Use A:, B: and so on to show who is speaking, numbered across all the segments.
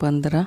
A: 15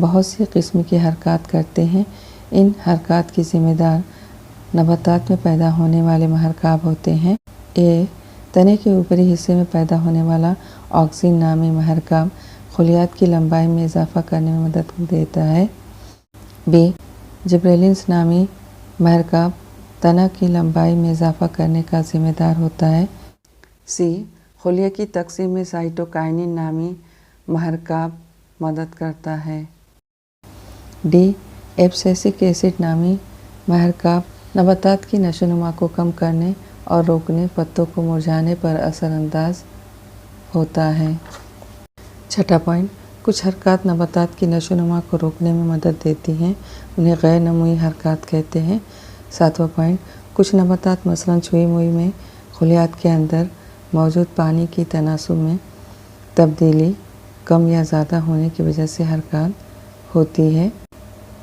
A: بہت سی قسم کی حرکات کرتے ہیں۔ ان حرکات کی ذمہ دار نباتات میں پیدا ہونے والے محرکاب ہوتے ہیں۔ اے، تنے کے اوپری حصے میں پیدا ہونے والا آکسین نامی محرکاب خلیات کی لمبائی میں اضافہ کرنے میں مدد دیتا ہے۔ بی، جبریلنس نامی محرکاب تنا کی لمبائی میں اضافہ کرنے کا ذمہ دار ہوتا ہے۔ سی، خلیے کی تقسیم میں سائٹوکائنین نامی محرکاب مدد کرتا ہے۔ ڈی، ایبسیسک ایسڈ نامی محرکاب نباتات کی نشو و نما کو کم کرنے اور روکنے، پتوں کو مرجھانے پر اثر انداز ہوتا ہے۔ چھٹا پوائنٹ، کچھ حرکات نباتات کی نشو و نما کو روکنے میں مدد دیتی ہیں، انہیں غیر نموئی حرکات کہتے ہیں۔ ساتواں پوائنٹ، کچھ نباتات مثلاً چھوئی موئی میں خلیات کے اندر موجود پانی کی تناسب میں تبدیلی کم یا زیادہ ہونے کی وجہ سے حرکات ہوتی ہے۔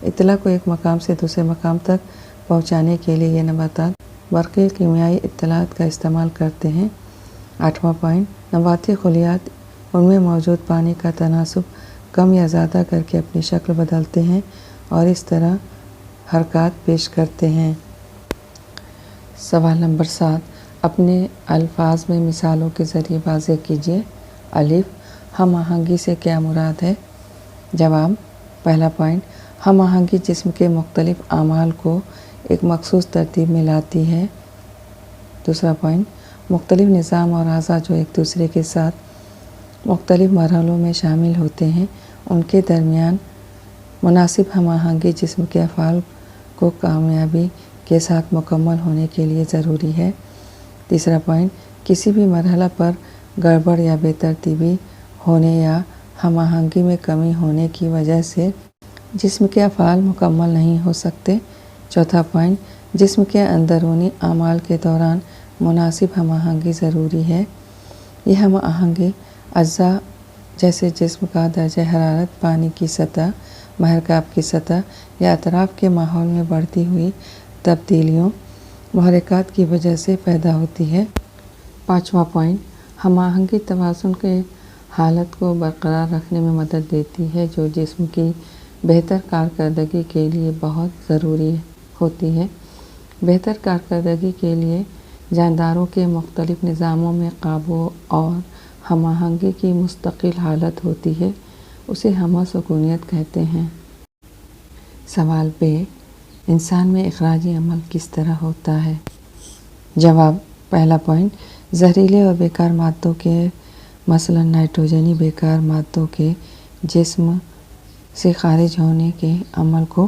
A: اطلاع کو ایک مقام سے دوسرے مقام تک پہنچانے کے لیے یہ نباتات برقی کیمیائی اطلاعات کا استعمال کرتے ہیں۔ آٹھواں پوائنٹ، نباتی خلیات ان میں موجود پانی کا تناسب کم یا زیادہ کر کے اپنی شکل بدلتے ہیں اور اس طرح حرکات پیش کرتے ہیں۔ سوال نمبر 7، اپنے الفاظ میں مثالوں کے ذریعے واضح کیجیے۔ الف، ہم آہنگی سے کیا مراد ہے؟ جواب، پہلا پوائنٹ، ہم آہنگی جسم کے مختلف اعمال کو ایک مخصوص ترتیب میں لاتی ہے۔ دوسرا پوائنٹ، مختلف نظام اور اعضاء جو ایک دوسرے کے ساتھ مختلف مرحلوں میں شامل ہوتے ہیں، ان کے درمیان مناسب ہم آہنگی جسم کے افعال کو کامیابی کے ساتھ مکمل ہونے کے لیے ضروری ہے۔ تیسرا پوائنٹ، کسی بھی مرحلہ پر گڑبڑ یا بے ترتیبی ہونے یا ہم آہنگی میں کمی ہونے کی وجہ سے جسم کے افعال مکمل نہیں ہو سکتے۔ چوتھا پوائنٹ، جسم کے اندرونی اعمال کے دوران مناسب ہم آہنگی ضروری ہے۔ یہ ہم آہنگی اجزاء جیسے جسم کا درجہ حرارت، پانی کی سطح، محرکاب کی سطح یا اطراف کے ماحول میں بڑھتی ہوئی تبدیلیوں، محرکات کی وجہ سے پیدا ہوتی ہے۔ پانچواں پوائنٹ، ہم آہنگی توازن کے حالت کو برقرار رکھنے میں مدد دیتی ہے جو جسم کی بہتر کارکردگی کے لیے بہت ضروری ہوتی ہے۔ بہتر کارکردگی کے لیے جانداروں کے مختلف نظاموں میں قابو اور ہم آہنگی کی مستقل حالت ہوتی ہے، اسے ہمہ سکونیت کہتے ہیں۔ سوال ب، انسان میں اخراجی عمل کس طرح ہوتا ہے؟ جواب، پہلا پوائنٹ، زہریلے اور بیکار مادوں کے مثلاً نائٹروجنی بیکار مادوں کے جسم سے خارج ہونے کے عمل کو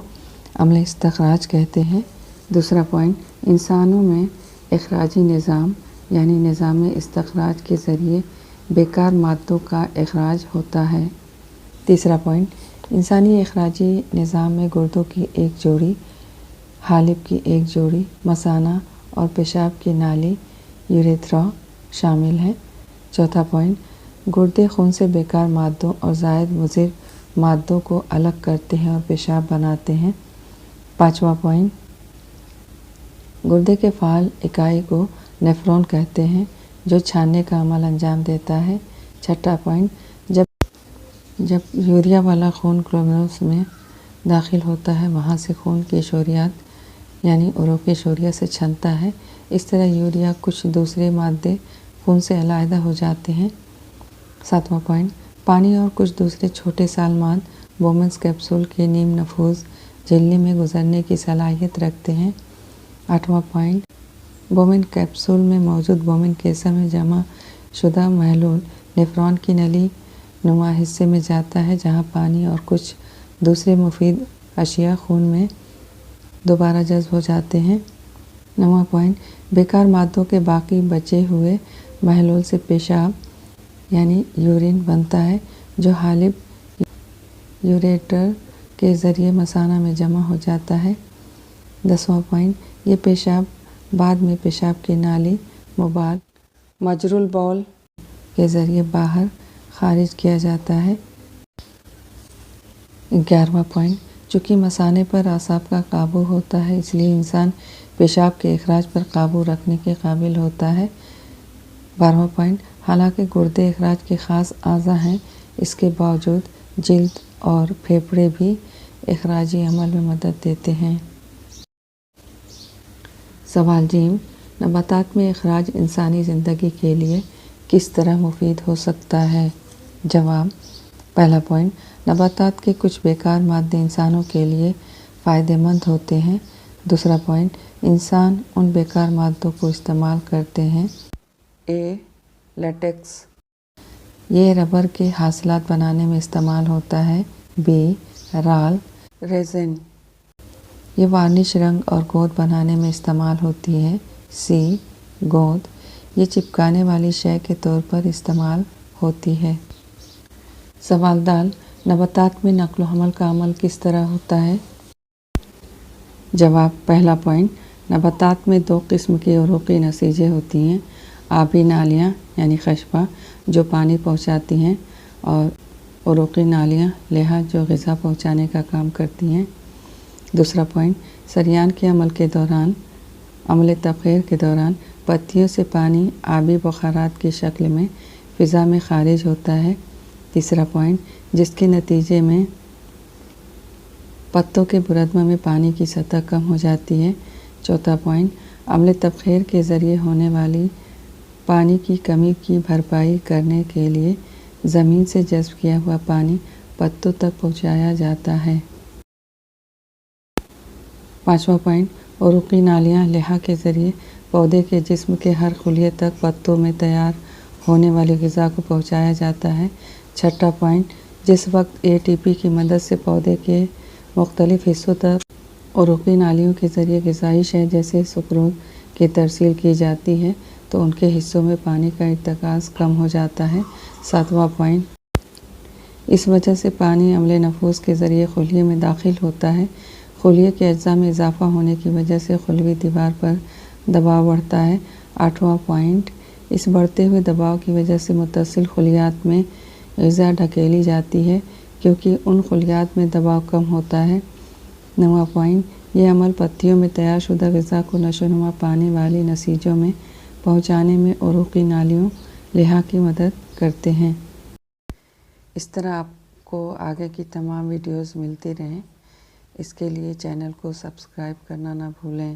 A: عمل استخراج کہتے ہیں۔ دوسرا پوائنٹ، انسانوں میں اخراجی نظام یعنی نظام استخراج کے ذریعے بیکار مادوں کا اخراج ہوتا ہے۔ تیسرا پوائنٹ، انسانی اخراجی نظام میں گردوں کی ایک جوڑی، حالب کی ایک جوڑی، مثانہ اور پیشاب کی نالی یوریتھرا شامل ہیں۔ چوتھا پوائنٹ، گردے خون سے بیکار مادوں اور زائد مضر مادوں کو الگ کرتے ہیں اور پیشاب بناتے ہیں۔ پانچواں پوائنٹ، گردے کے فعال اکائی کو نیفرون کہتے ہیں جو چھاننے کا عمل انجام دیتا ہے۔ چھٹا پوائنٹ، جب یوریا والا خون گلومیرولس میں داخل ہوتا ہے وہاں سے خون کی شوریات یعنی عروقی اشوریہ سے چھنتا ہے، اس طرح یوریا کچھ دوسرے مادے خون سے علیحدہ ہو جاتے ہیں۔ ساتواں پوائنٹ، پانی اور کچھ دوسرے چھوٹے سالمات بومنس کیپسول کے نیم نفوذ جھیلنے میں گزرنے کی صلاحیت رکھتے ہیں۔ آٹھواں پوائنٹ، بومن کیپسول میں موجود بومن کیسا میں جمع شدہ محلول نیفرون کی نلی نما حصے میں جاتا ہے جہاں پانی اور کچھ دوسرے مفید اشیاء خون میں دوبارہ جذب ہو جاتے ہیں۔ نواں پوائنٹ، بیکار مادوں کے باقی بچے ہوئے محلول سے پیشاب یعنی یورین بنتا ہے جو حالب یوریٹر کے ذریعے مثانہ میں جمع ہو جاتا ہے۔ 10واں پوائنٹ، یہ پیشاب بعد میں پیشاب کی نالی مبال مجرول بول کے ذریعے باہر خارج کیا جاتا ہے۔ 11واں پوائنٹ، چونکہ مثانے پر اعصاب کا قابو ہوتا ہے اس لیے انسان پیشاب کے اخراج پر قابو رکھنے کے قابل ہوتا ہے۔ 12واں پوائنٹ، حالانکہ گردے اخراج کے خاص اعضاء ہیں اس کے باوجود جلد اور پھیپھڑے بھی اخراجی عمل میں مدد دیتے ہیں۔ سوال جیم، نباتات میں اخراج انسانی زندگی کے لیے کس طرح مفید ہو سکتا ہے؟ جواب: پہلا پوائنٹ، نباتات کے کچھ بیکار مادے انسانوں کے لیے فائدہ مند ہوتے ہیں۔ دوسرا پوائنٹ، انسان ان بیکار مادوں کو استعمال کرتے ہیں۔ اے، لیٹکس، یہ ربر کے حاصلات بنانے میں استعمال ہوتا ہے۔ بی، رال، ریزن، یہ وارنش، رنگ اور گود بنانے میں استعمال ہوتی ہے۔ سی، گود، یہ چپکانے والی شے کے طور پر استعمال ہوتی ہے۔ سوال دال، نباتات میں نقل و حمل کا عمل کس طرح ہوتا ہے؟ جواب: پہلا پوائنٹ، نباتات میں دو قسم کی عروقی نسیجیں ہوتی ہیں، آبی نالیاں یعنی خشبہ جو پانی پہنچاتی ہیں، اور عروقی نالیاں لہہ جو غذا پہنچانے کا کام کرتی ہیں۔ دوسرا پوائنٹ، سریان کے عمل کے دوران، عمل تبخیر کے دوران پتیوں سے پانی آبی بخارات کی شکل میں فضا میں خارج ہوتا ہے۔ تیسرا پوائنٹ، جس کے نتیجے میں پتوں کے بردمہ میں پانی کی سطح کم ہو جاتی ہے۔ چوتھا پوائنٹ، عمل تبخیر کے ذریعے ہونے والی پانی کی کمی کی بھرپائی کرنے کے لیے زمین سے جذب کیا ہوا پانی پتوں تک پہنچایا جاتا ہے۔ پانچواں پوائنٹ، عروقی نالیاں لہہ کے ذریعے پودے کے جسم کے ہر خلیے تک پتوں میں تیار ہونے والی غذا کو پہنچایا جاتا ہے۔ چھٹا پوائنٹ، جس وقت اے ٹی پی کی مدد سے پودے کے مختلف حصوں تک عروقی نالیوں کے ذریعے غذائی شے جیسے سکروز کی ترسیل کی جاتی ہے تو ان کے حصوں میں پانی کا ارتکاز کم ہو جاتا ہے۔ ساتواں پوائنٹ، اس وجہ سے پانی عمل نفوذ کے ذریعے خلیے میں داخل ہوتا ہے۔ خلیے کے اجزاء میں اضافہ ہونے کی وجہ سے خلوی دیوار پر دباؤ بڑھتا ہے۔ آٹھواں پوائنٹ، اس بڑھتے ہوئے دباؤ کی وجہ سے متصل خلیات میں غذا دھکیلی جاتی ہے کیونکہ ان خلیات میں دباؤ کم ہوتا ہے۔ نواں پوائنٹ، یہ عمل پتیوں میں تیار شدہ غذا کو نشوونما پانی والی نسیجوں میں پہنچانے میں عروقی نالیوں لہہ کی مدد کرتے ہیں۔ اس طرح آپ کو آگے کی تمام ویڈیوز ملتی رہیں، اس کے لیے چینل کو سبسکرائب کرنا نہ بھولیں۔